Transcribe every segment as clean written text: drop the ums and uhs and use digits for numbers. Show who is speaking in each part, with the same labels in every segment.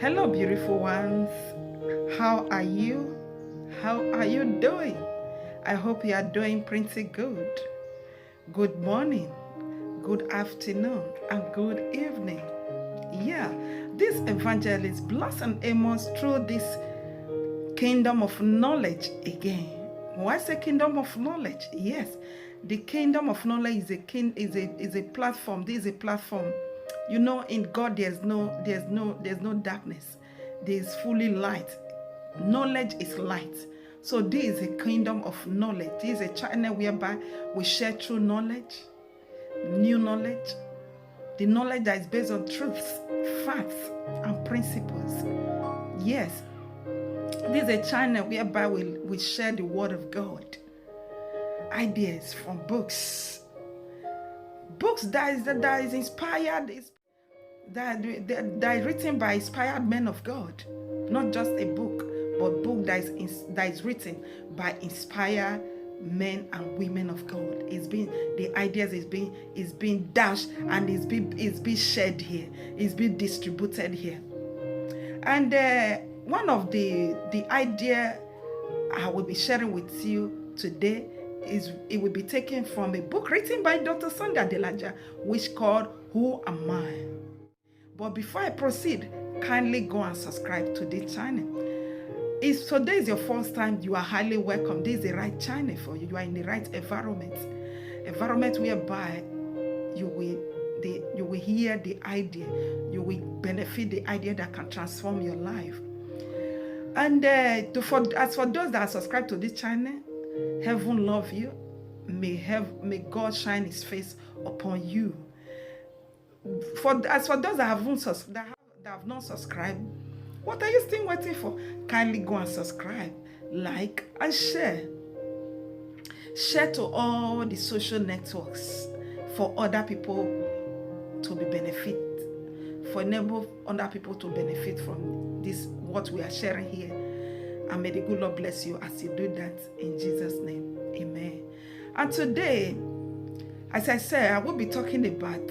Speaker 1: Hello, beautiful ones. How are you? How are you doing? I hope you are doing pretty good. Good morning, good afternoon, and good evening. Yeah, this evangelist Blossom Amos through this kingdom of knowledge again. Why say kingdom of knowledge? Yes, the kingdom of knowledge is a platform. This is a platform. You know, in God there's no darkness. There's fully light. Knowledge is light. So this is a kingdom of knowledge. This is a channel whereby we share true knowledge, new knowledge, the knowledge that is based on truths, facts, and principles. Yes, this is a channel whereby we share the word of God, ideas from books that is inspired, that is written by inspired men of God, not just a book, but book that is written by inspired men and women of God. The ideas is being dashed and is being shared here. It's being distributed here. And one of the idea I will be sharing with you today it will be taken from a book written by Dr. Sunday Adelaja, which called Who Am I? But before I proceed, kindly go and subscribe to this channel. If today is your first time, you are highly welcome. This is the right channel for you. You are in the right environment whereby you will hear the idea, you will benefit the idea that can transform your life. And as for those that are subscribed to this channel, heaven love you. May God shine His face upon you. As for those that have not subscribed, what are you still waiting for? Kindly go and subscribe, like, and share. Share to all the social networks for other people to be benefit, for enable other people to benefit from this, what we are sharing here. And may the good Lord bless you as you do that in Jesus' name. Amen. And today, as I said, I will be talking about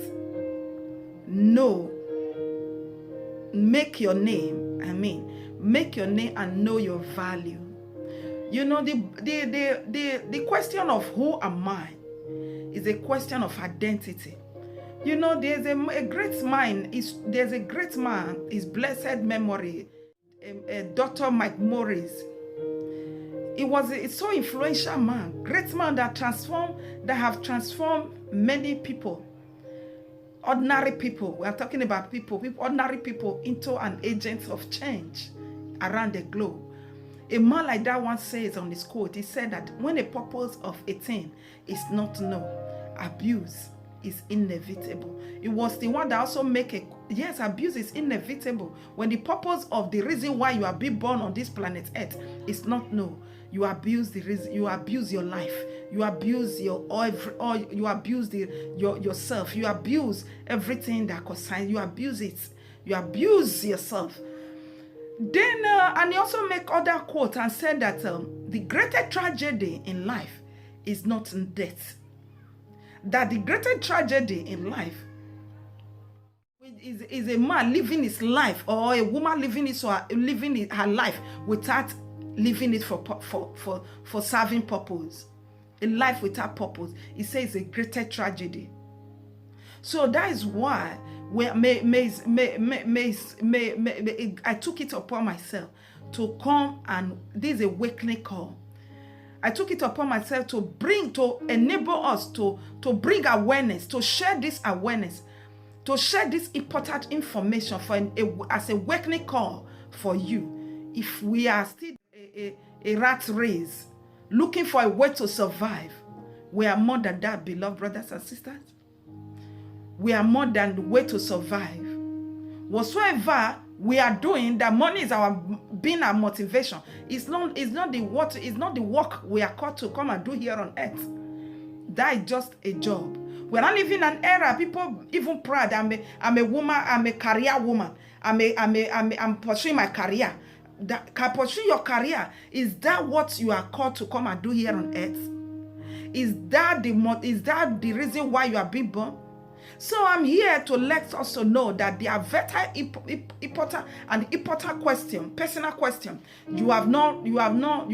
Speaker 1: make your name and know your value. You know, the question of who am I is a question of identity. You know, there's a great man, his blessed memory, Dr. Mike Morris. He was a so influential man, great man that have transformed many people, ordinary people. We are talking about ordinary people into an agent of change around the globe. A man like that once says on his quote, he said that when the purpose of a thing is not known, abuse is inevitable. It was the one that also abuse is inevitable. When the purpose of the reason why you are being born on this planet Earth is not known, you abuse the reason, you abuse your life, you abuse you abuse yourself, you abuse everything that concerns you, abuse it, you abuse yourself. Then and he also make other quotes and said that the greatest tragedy in life is not in death. That the greatest tragedy in life is a man living his life, or a woman living her life without living it for serving purpose. A life without purpose, he says, is a greater tragedy. So that is why I took it upon myself to come, and this is a awakening call. I took it upon myself to enable us to bring awareness, to share this awareness, to share this important information as a awakening call for you. If we are still a rat race, looking for a way to survive, we are more than that, beloved brothers and sisters. We are more than the way to survive. Whatsoever we are doing, that money is our motivation. It's not the work we are called to come and do here on earth. That is just a job. We're not living in an era people even proud. I'm a woman. I'm a career woman. I'm pursuing my career. Pursuing your career, is that what you are called to come and do here on earth? Is that the reason why you are being born? So I'm here to let us to know that there are very important question, personal question. You have not realized,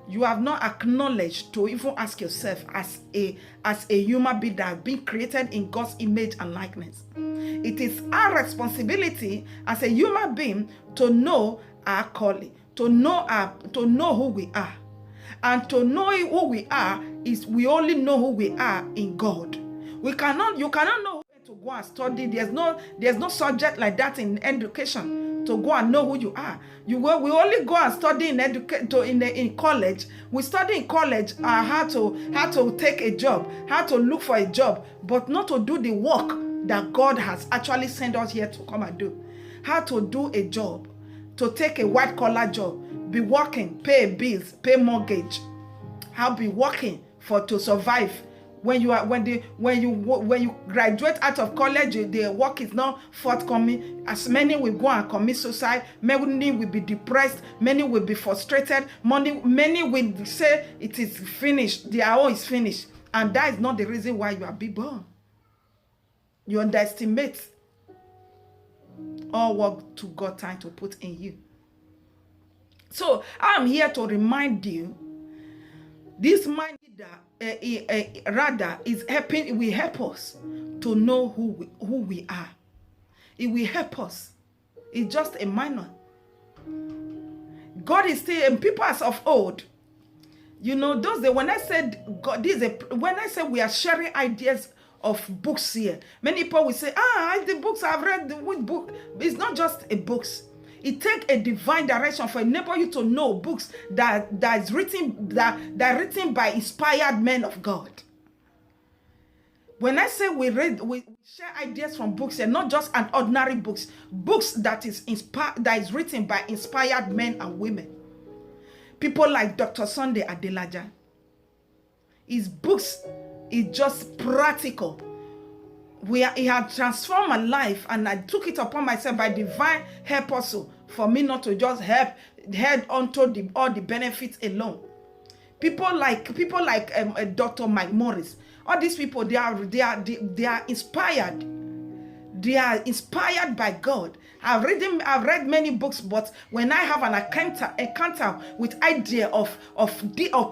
Speaker 1: you have not acknowledged to even ask yourself as a human being that has been created in God's image and likeness. It is our responsibility as a human being to know our calling, to know who we are. And to know who we are is we only know who we are in God. You cannot know where to go and study. There's no subject like that in education to go and know who you are. We only go and study in college. We study in college how to take a job, how to look for a job, but not to do the work that God has actually sent us here to come and do. How to do a job, to take a white collar job, be working, pay bills, pay mortgage. How be working to survive. When you graduate out of college, the work is not forthcoming. As many will go and commit suicide, many will be depressed, many will be frustrated, many will say it is finished, their own is finished. And that is not the reason why you are being born. You underestimate all what to God time to put in you. So I'm here to remind you, this mind rather is helping. It will help us to know who we are. It will help us. It's just a minor. God is still, and people as of old, you know, those days when I said God, when I said we are sharing ideas of books here, many people will say, the books I've read, which book? It's not just a books. It takes a divine direction for enable you to know books that is written written by inspired men of God. When I say we share ideas from books, and not just an ordinary books that is written by inspired men and women. People like Dr. Sunday Adelaja. His books is just practical. It had transformed my life, and I took it upon myself by divine help also for me not to just head onto all the benefits alone. People like Dr. Mike Morris. All these people, they are inspired. They are inspired by God. I've read many books, but when I have an encounter with idea of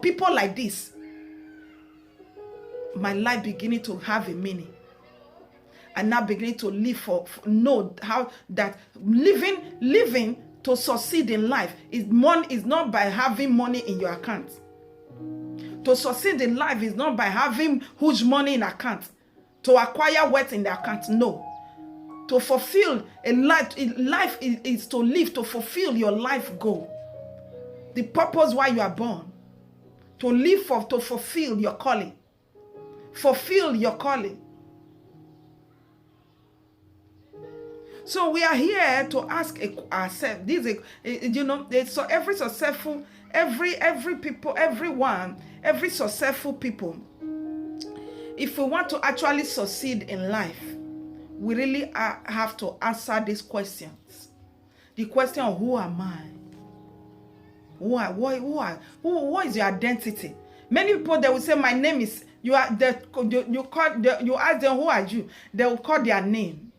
Speaker 1: people like this, my life beginning to have a meaning. And now beginning to live know how that living to succeed in life is not by having money in your account. To succeed in life is not by having huge money in account. To acquire wealth in the account, no. To fulfill life is to live, to fulfill your life goal. The purpose why you are born. To live to fulfill your calling. Fulfill your calling. So we are here to ask ourselves. So every successful, every successful people, if we want to actually succeed in life, we really have to answer these questions. The question of who am I? What is your identity? Many people, they will say, my name is, you ask them, who are you? They will call their name.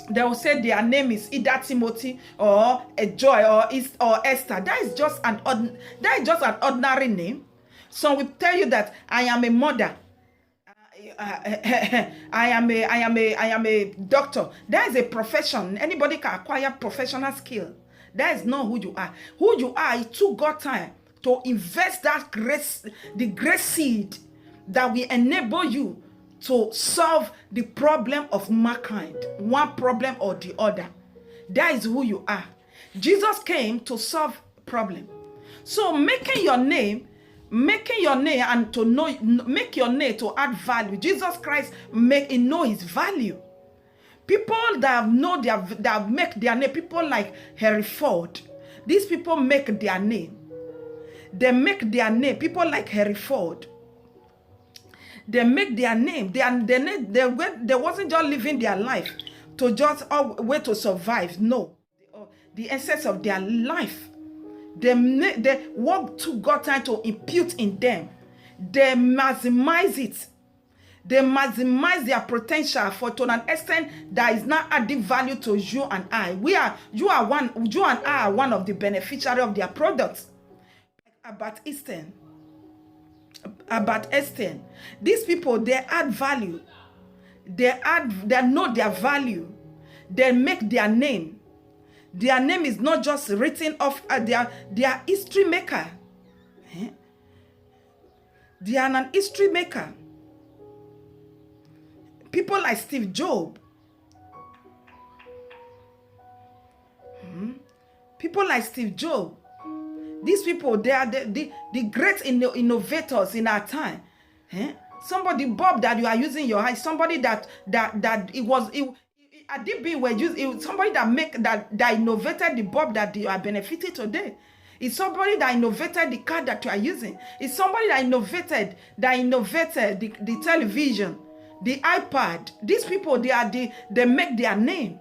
Speaker 1: They will say their name is either Timothy or a Joy or Esther. That is just an ordinary name. Some will tell you that I am a mother. I am a doctor. That is a profession. Anybody can acquire professional skill. That is not who you are. Who you are, it took God time to invest that grace, the grace seed that will enable you to solve the problem of mankind, one problem or the other. That is who you are. Jesus came to solve problem. So making your name and to know, make your name to add value. Jesus Christ know his value. People that make their name, people like Henry Ford, these people make their name. They make their name. People like Henry Ford, they make their name. They wasn't just living their life to just way to survive. No, the essence of their life. They work to God time to impute in them. They maximize it They maximize their potential to an extent that is not adding value to you and I. You and I are one of the beneficiaries of their products. About Eastern. These people, they add value. They know their value. They make their name. Their name is not just written off. They are history maker. They are an history maker. People like Steve Jobs. People like Steve Jobs. These people, they are the great innovators in our time. Somebody, Bob, that you are using your eyes. Somebody that somebody that innovated the bulb that you are benefiting today. It's somebody that innovated the car that you are using. It's somebody that innovated the television, the iPad. These people, they make their name.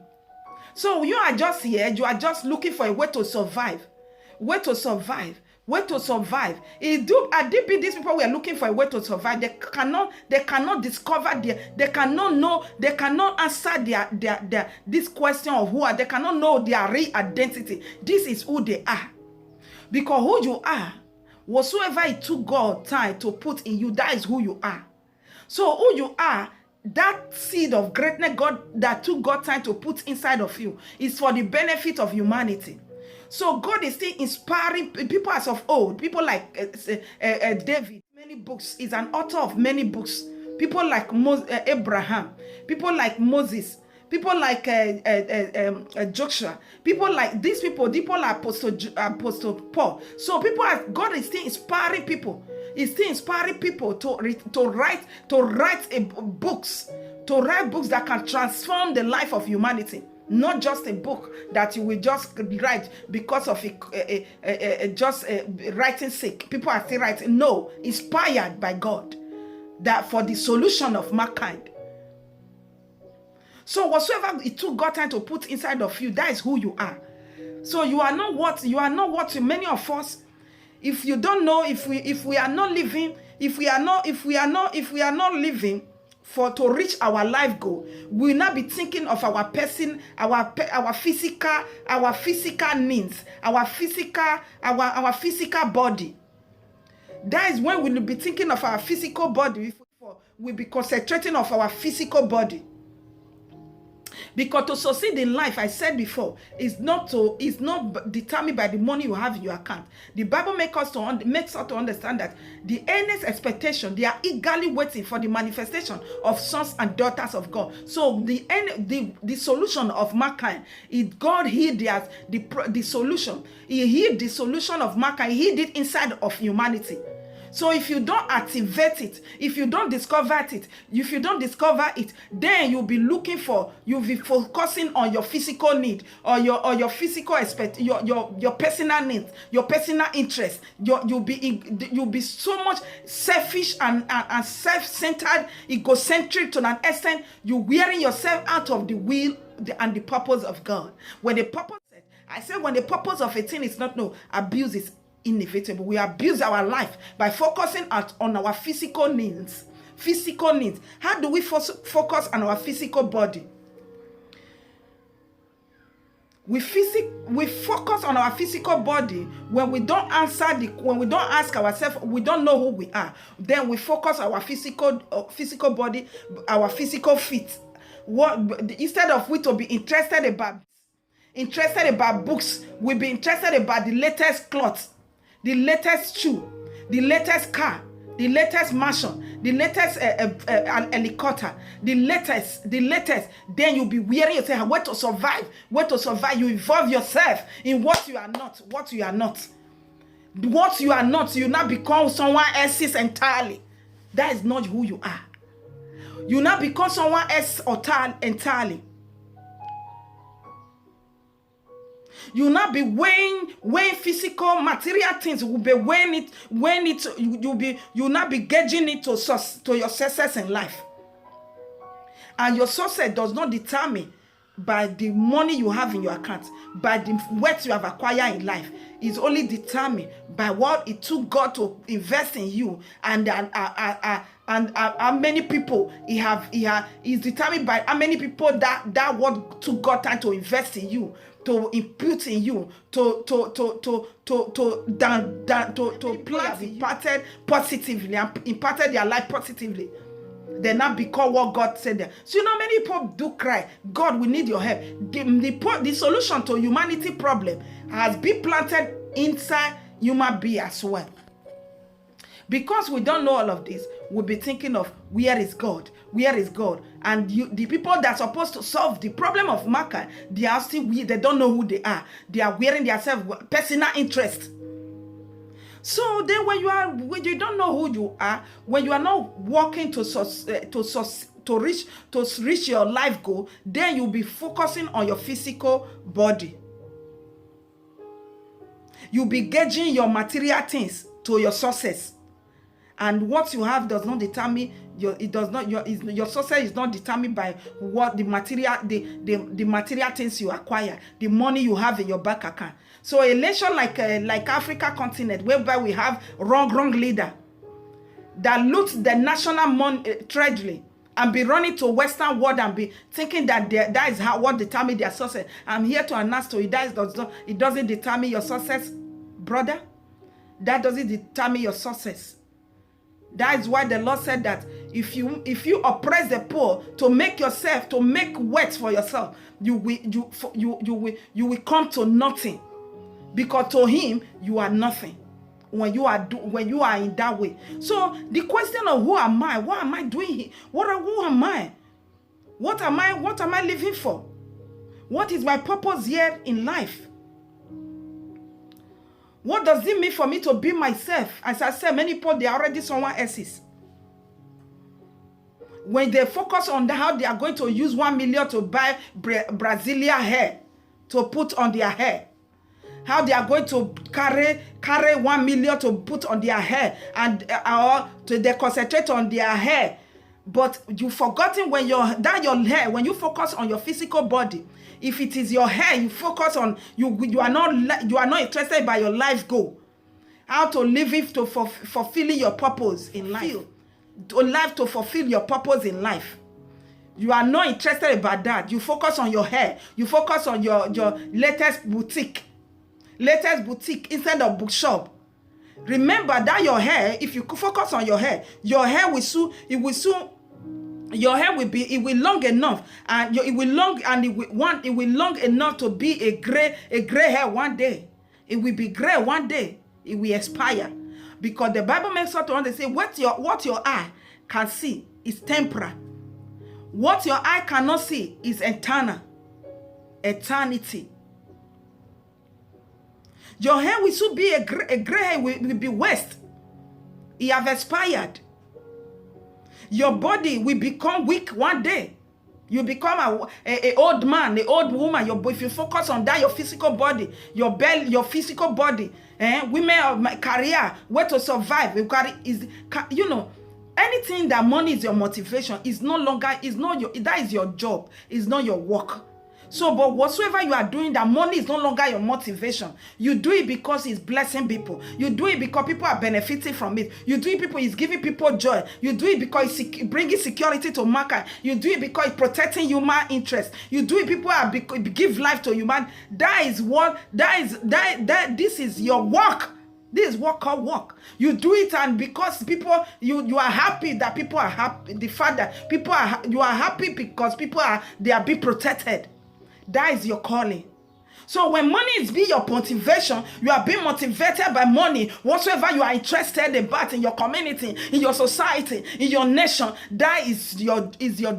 Speaker 1: So you are just here. You are just looking for a way to survive. At DP, these people were looking for a way to survive. They cannot discover they cannot answer this question of who are. They cannot know their real identity. This is who they are. Because who you are, whatsoever it took God time to put in you, that is who you are. So who you are, that seed of greatness that took God time to put inside of you, is for the benefit of humanity. So God is still inspiring people as of old. People like David, many books. He's an author of many books. People like Abraham. People like Moses. People like Joshua. People like these people. People like Apostle Paul. So God is still inspiring people. He's still inspiring people to write books that can transform the life of humanity. Not just a book that you will just write because of just writing sake. People are still writing. No, inspired by God, that for the solution of mankind. So whatsoever it took God time to put inside of you, that is who you are. So you are not what many of us. If you don't know, if we are not living to reach our life goal, we will not be thinking of our person, our physical needs, our physical body. That is when we will be thinking of our physical body. We'll be concentrating on our physical body. Because to succeed in life, I said before, is not determined by the money you have in your account. The Bible makes us to understand that the earnest expectation, they are eagerly waiting for the manifestation of sons and daughters of God. So the solution of mankind is God hid the solution. He hid the solution of mankind. He hid it inside of humanity. So if you don't activate it, if you don't discover it, then you'll be focusing on your physical need or your physical aspect, your personal needs, your personal interest. You'll be so much selfish and self-centered, egocentric to an extent you're wearing yourself out of the will and the purpose of God. When the purpose of a thing is not abuse is inevitable. We abuse our life by focusing on our physical needs. How do we focus on our physical body? We focus on our physical body when we don't ask ourselves, we don't know who we are. Then we focus our physical body, our physical feet. Instead of we to be interested about books, we'll be interested about the latest clothes, the latest shoe, the latest car, the latest mansion, the latest helicopter, the latest. Then you'll be wearing yourself. Where to survive. You involve yourself in what you are not. You now become someone else's entirely. That is not who you are. You now become someone else entirely. You will not be weighing physical material things. You will be weighing it. You will not be gauging it to your success in life. And your success does not determine by the money you have in your account, by the wealth you have acquired in life. It's only determined by what it took God to invest in you and and how many people is determined by how many people that word took God time to invest in you, to impute in you, to plant imparted positively and imparted their life positively. They now become what God said there. So many people do cry, God, we need your help. The solution to humanity problem has been planted inside human being as well. Because we don't know all of this, we'll be thinking of where is God? Where is God? And the people that are supposed to solve the problem of mankind, they are still weird. They don't know who they are. They are wearing themselves personal interest. So then when you don't know who you are, when you are not working to reach your life goal, then you'll be focusing on your physical body. You'll be gauging your material things to your success. And what you have does not determine your success is not determined by what the material things you acquire, the money you have in your bank account. So a nation like Africa continent, whereby we have wrong leader that loots the national treasury and be running to Western world and be thinking that that is what determines their success. I'm here to announce to you that it doesn't determine your success, brother. That doesn't determine your success. That is why the Lord said that if you oppress the poor to make wealth for yourself, you will come to nothing, because to him you are nothing when you are in that way. So the question of who am I? What am I doing here? Who am I? What am I living for? What is my purpose here in life? What does it mean for me to be myself? As I said, many people, they are already someone else's. When they focus on how they are going to use 1 million to buy Brazilian hair to put on their hair, how they are going to carry 1 million to put on their hair, and they concentrate on their hair. But you've forgotten when your hair, when you focus on your physical body, if it is your hair you focus on, you are not interested by your life goal, how to live it to fulfilling your purpose in life, to fulfill your purpose in life. You are not interested about that. You focus on your hair. You focus on your latest boutique instead of bookshop. Remember that your hair, if you focus on your hair will soon your hair will be long enough, and it will long enough to be a gray hair one day. It will be gray one day. It will expire, because the Bible makes us to understand what your eye can see is temporal. What your eye cannot see is eternal. Eternity. Your hair will soon be a gray hair, will be waste. It have expired. Your body will become weak one day. You become a old man, an old woman. If you focus on that, your physical body, your belly, your physical body, women of my career, where to survive. Anything that money is your motivation is no longer, that is your job, it's not your work. So, but whatsoever you are doing, that money is no longer your motivation. You do it because it's blessing people. You do it because people are benefiting from it. You do it because it's giving people joy. You do it because it's bringing security to market. You do it because it's protecting human interest. You do it people give life to human. This is your work. This is work called work. You do it, and because people, you are happy that people are happy. The fact that you are happy because they are being protected. That is your calling. So when money is being your motivation, you are being motivated by money. Whatsoever you are interested about in your community, in your society, in your nation, that is your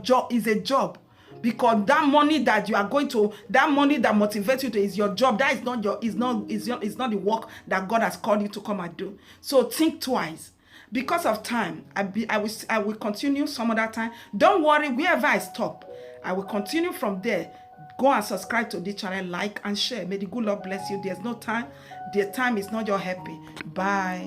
Speaker 1: job, is a job. Because that money that you are going to, that money that motivates you to is your job. That is not it's not the work that God has called you to come and do. So think twice. Because of time, I will continue some other time. Don't worry, wherever I stop, I will continue from there. Go and subscribe to this channel, like and share. May the good Lord bless you. There's no time. The time is not your happy. Bye.